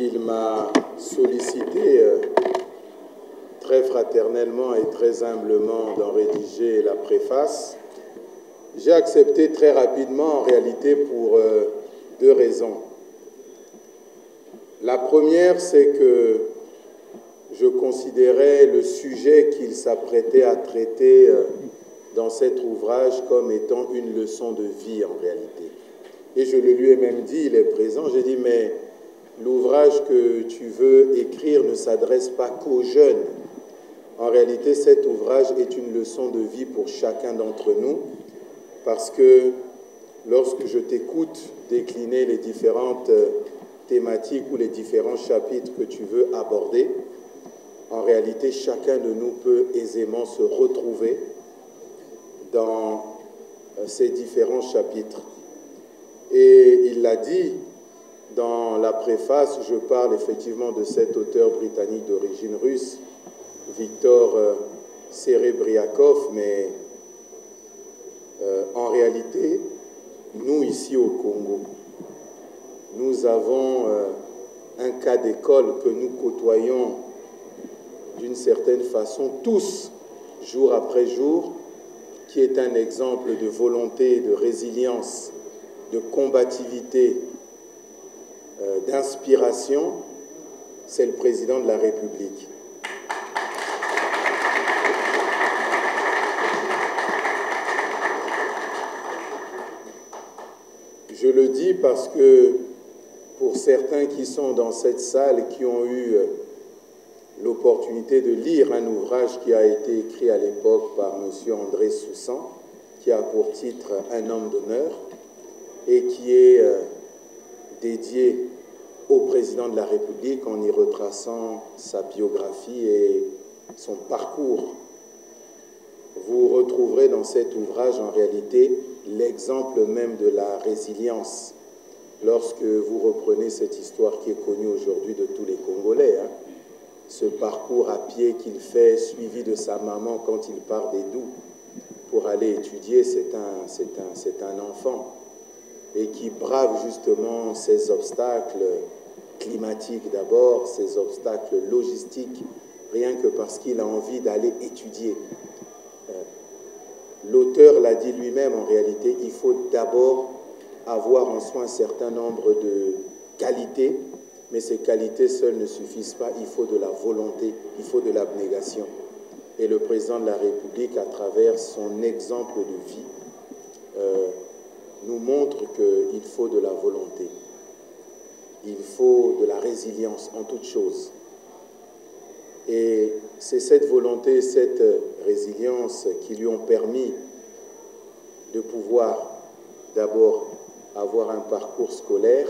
Il m'a sollicité très fraternellement et très humblement d'en rédiger la préface. J'ai accepté très rapidement en réalité pour deux raisons. La première, c'est que je considérais le sujet qu'il s'apprêtait à traiter dans cet ouvrage comme étant une leçon de vie en réalité. Et je le lui ai même dit, il est présent, j'ai dit mais l'ouvrage que tu veux écrire ne s'adresse pas qu'aux jeunes. En réalité, cet ouvrage est une leçon de vie pour chacun d'entre nous, parce que lorsque je t'écoute décliner les différentes thématiques ou les différents chapitres que tu veux aborder, en réalité, chacun de nous peut aisément se retrouver dans ces différents chapitres. Et il l'a dit, dans la préface, je parle effectivement de cet auteur britannique d'origine russe, Viktor Serebriakov, mais en réalité, nous ici au Congo, nous avons un cas d'école que nous côtoyons d'une certaine façon tous, jour après jour, qui est un exemple de volonté, de résilience, de combativité, d'inspiration, c'est le président de la République. Je le dis parce que pour certains qui sont dans cette salle et qui ont eu l'opportunité de lire un ouvrage qui a été écrit à l'époque par M. André Soussan, qui a pour titre « Un homme d'honneur » et qui est dédié au président de la République en y retraçant sa biographie et son parcours. Vous retrouverez dans cet ouvrage en réalité l'exemple même de la résilience lorsque vous reprenez cette histoire qui est connue aujourd'hui de tous les Congolais. Ce parcours à pied qu'il fait, suivi de sa maman quand il part des Doubs pour aller étudier, c'est un enfant et qui brave justement ces obstacles climatiques d'abord, ces obstacles logistiques, rien que parce qu'il a envie d'aller étudier. L'auteur l'a dit lui-même, en réalité, il faut d'abord avoir en soi un certain nombre de qualités, mais ces qualités seules ne suffisent pas, il faut de la volonté, il faut de l'abnégation. Et le président de la République, à travers son exemple de vie, nous montre qu'il faut de la volonté, il faut de la résilience en toute chose. Et c'est cette volonté, cette résilience qui lui ont permis de pouvoir d'abord avoir un parcours scolaire.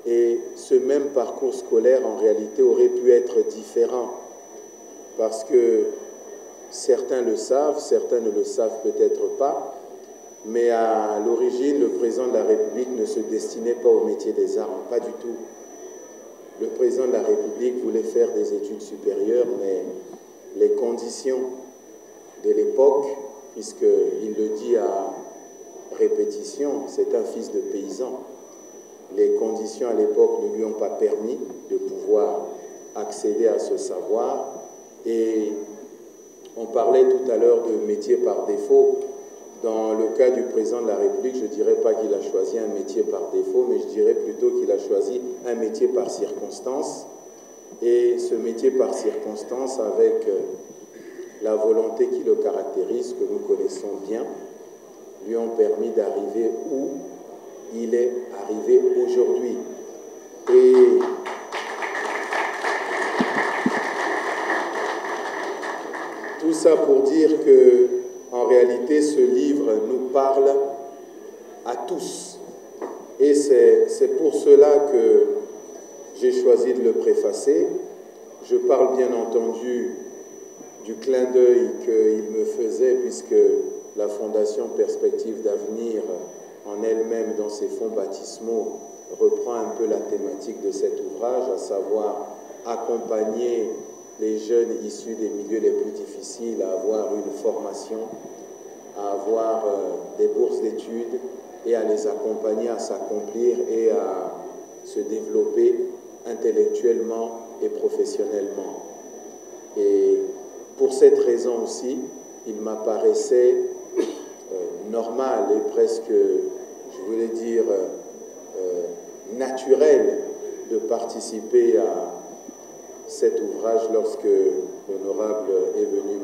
Et ce même parcours scolaire, en réalité, aurait pu être différent parce que certains le savent, certains ne le savent peut-être pas, mais à l'origine, le président de la République ne se destinait pas au métier des armes, pas du tout. Le président de la République voulait faire des études supérieures, mais les conditions de l'époque, puisqu'il le dit à répétition, c'est un fils de paysan, les conditions à l'époque ne lui ont pas permis de pouvoir accéder à ce savoir. Et on parlait tout à l'heure de métier par défaut. Dans le cas du président de la République, je ne dirais pas qu'il a choisi un métier par défaut, mais je dirais plutôt qu'il a choisi un métier par circonstance. Et ce métier par circonstance, avec la volonté qui le caractérise, que nous connaissons bien, lui ont permis d'arriver où il est arrivé aujourd'hui. Et tout ça pour dire que, en réalité, ce livre nous parle à tous. Et c'est pour cela que j'ai choisi de le préfacer. Je parle bien entendu du clin d'œil qu'il me faisait, puisque la Fondation Perspective d'Avenir, en elle-même, dans ses fonds baptismaux, reprend un peu la thématique de cet ouvrage, à savoir accompagner les jeunes issus des milieux les plus difficiles à avoir une formation, à avoir des bourses d'études et à les accompagner à s'accomplir et à se développer intellectuellement et professionnellement. Et pour cette raison aussi, il m'apparaissait normal et presque, je voulais dire, naturel de participer à cet ouvrage lorsque l'honorable est venu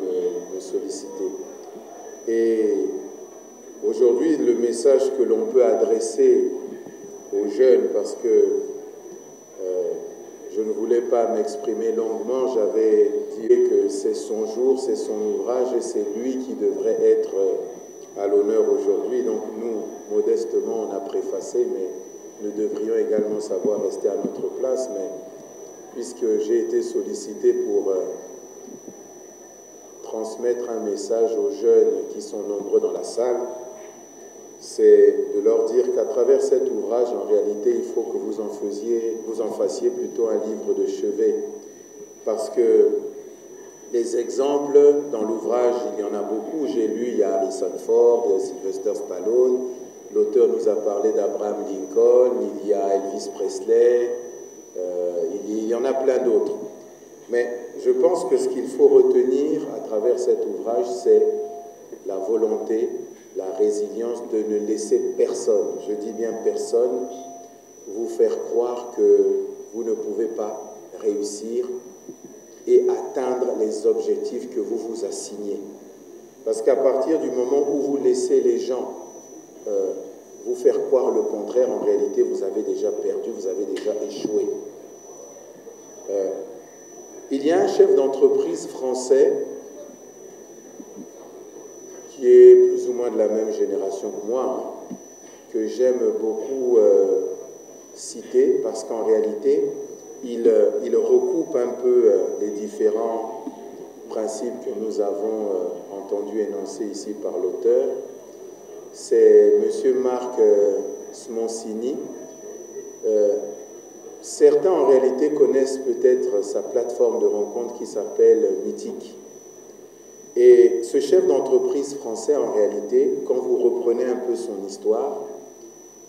me solliciter. Et aujourd'hui, le message que l'on peut adresser aux jeunes, parce que je ne voulais pas m'exprimer longuement, j'avais dit que c'est son jour, c'est son ouvrage et c'est lui qui devrait être à l'honneur aujourd'hui. Donc nous, modestement, on a préfacé, mais nous devrions également savoir rester à notre place. Mais puisque j'ai été sollicité pour transmettre un message aux jeunes qui sont nombreux dans la salle, c'est de leur dire qu'à travers cet ouvrage, en réalité, il faut que vous en fassiez plutôt un livre de chevet. Parce que les exemples dans l'ouvrage, il y en a beaucoup. J'ai lu, il y a Harrison Ford, il y a Sylvester Stallone, l'auteur nous a parlé d'Abraham Lincoln, il y a Elvis Presley, il y en a plein d'autres. Mais je pense que ce qu'il faut retenir à travers cet ouvrage, c'est la volonté, la résilience de ne laisser personne, je dis bien personne, vous faire croire que vous ne pouvez pas réussir et atteindre les objectifs que vous vous assignez. Parce qu'à partir du moment où vous laissez les gens vous faire croire le contraire, en réalité, vous avez déjà perdu, vous avez déjà échoué. Il y a un chef d'entreprise français qui est plus ou moins de la même génération que moi, que j'aime beaucoup citer, parce qu'en réalité, il recoupe un peu les différents principes que nous avons entendus énoncer ici par l'auteur. C'est M. Marc Simoncini. Certains, en réalité, connaissent peut-être sa plateforme de rencontre qui s'appelle Mythique. Et ce chef d'entreprise français, en réalité, quand vous reprenez un peu son histoire,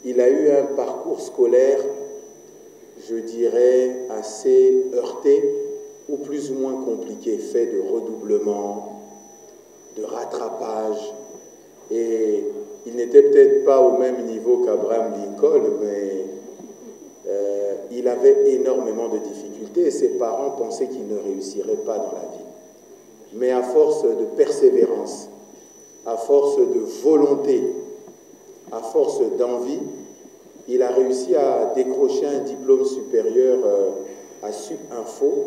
il a eu un parcours scolaire, je dirais, assez heurté ou plus ou moins compliqué, fait de redoublement, de rattrapage. Et il n'était peut-être pas au même niveau qu'Abraham Lincoln, mais il avait énormément de difficultés et ses parents pensaient qu'il ne réussirait pas dans la vie. Mais à force de persévérance, à force de volonté, à force d'envie, il a réussi à décrocher un diplôme supérieur à Supinfo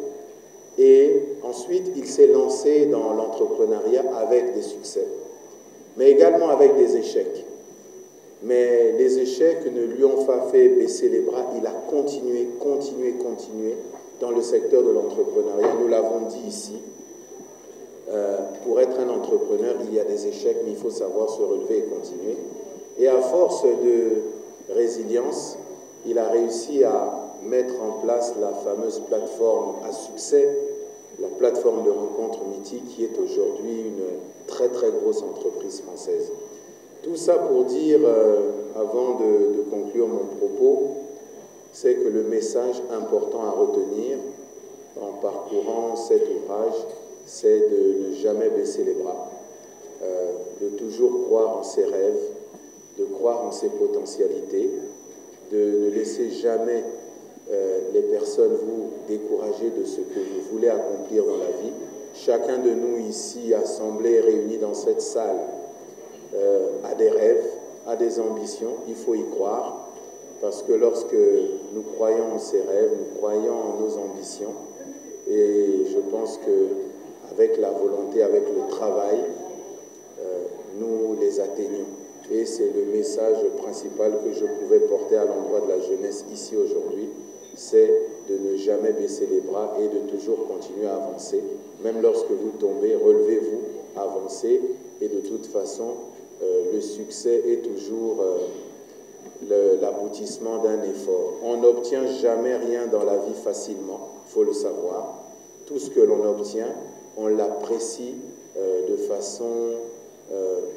et ensuite il s'est lancé dans l'entrepreneuriat avec des succès, mais également avec des échecs. Mais les échecs ne lui ont pas fait baisser les bras, il a continué dans le secteur de l'entrepreneuriat. Nous l'avons dit ici, pour être un entrepreneur, il y a des échecs, mais il faut savoir se relever et continuer. Et à force de résilience, il a réussi à mettre en place la fameuse plateforme à succès, la plateforme de rencontre Mythique, qui est aujourd'hui une très très grosse entreprise française. Tout ça pour dire, avant de conclure mon propos, c'est que le message important à retenir en parcourant cet ouvrage, c'est de ne jamais baisser les bras, de toujours croire en ses rêves, de croire en ses potentialités, de ne laisser jamais les personnes vous décourager de ce que vous voulez accomplir dans la vie. Chacun de nous ici, assemblés, réunis dans cette salle, a des rêves, a des ambitions, il faut y croire, parce que lorsque nous croyons en ces rêves, nous croyons en nos ambitions, et je pense qu'avec la volonté, avec le travail, nous les atteignons. Et c'est le message principal que je pouvais porter à l'endroit de la jeunesse ici aujourd'hui, c'est de ne jamais baisser les bras et de toujours continuer à avancer. Même lorsque vous tombez, relevez-vous, avancez, et de toute façon, le succès est toujours l'aboutissement d'un effort. On n'obtient jamais rien dans la vie facilement, il faut le savoir. Tout ce que l'on obtient, on l'apprécie de façon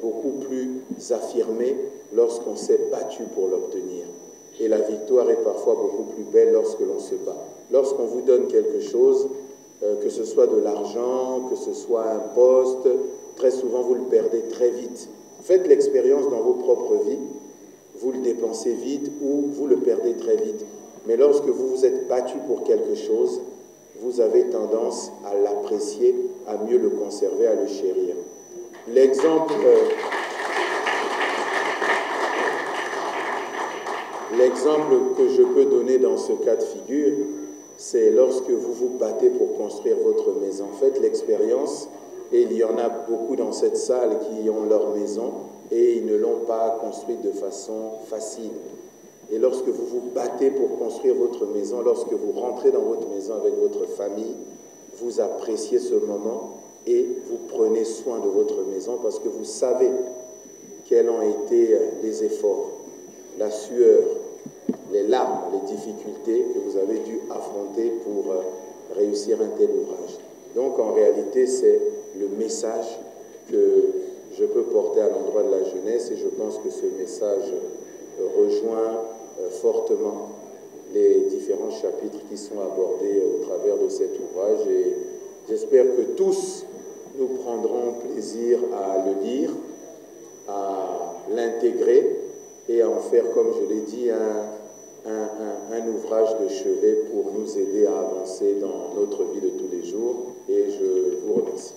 beaucoup plus affirmée lorsqu'on s'est battu pour l'obtenir. et la victoire est parfois beaucoup plus belle lorsque l'on se bat. Lorsqu'on vous donne quelque chose, que ce soit de l'argent, que ce soit un poste, très souvent vous le perdez très vite. Faites l'expérience dans vos propres vies, vous le dépensez vite ou vous le perdez très vite. Mais lorsque vous vous êtes battu pour quelque chose, vous avez tendance à l'apprécier, à mieux le conserver, à le chérir. L'exemple que je peux donner dans ce cas de figure, c'est lorsque vous vous battez pour construire votre maison. Faites l'expérience, et il y en a beaucoup dans cette salle qui ont leur maison et ils ne l'ont pas construite de façon facile. Et lorsque vous vous battez pour construire votre maison, lorsque vous rentrez dans votre maison avec votre famille, vous appréciez ce moment et vous prenez soin de votre maison parce que vous savez quels ont été les efforts, la sueur, les larmes, les difficultés que vous avez dû affronter pour réussir un tel ouvrage. Donc en réalité, c'est le message que je peux porter à l'endroit de la jeunesse et je pense que ce message rejoint fortement les différents chapitres qui sont abordés au travers de cet ouvrage et j'espère que tous nous prendrons plaisir à le lire, à l'intégrer et à en faire, comme je l'ai dit, un ouvrage de chevet pour nous aider à avancer dans notre vie de tous les jours et je vous remercie.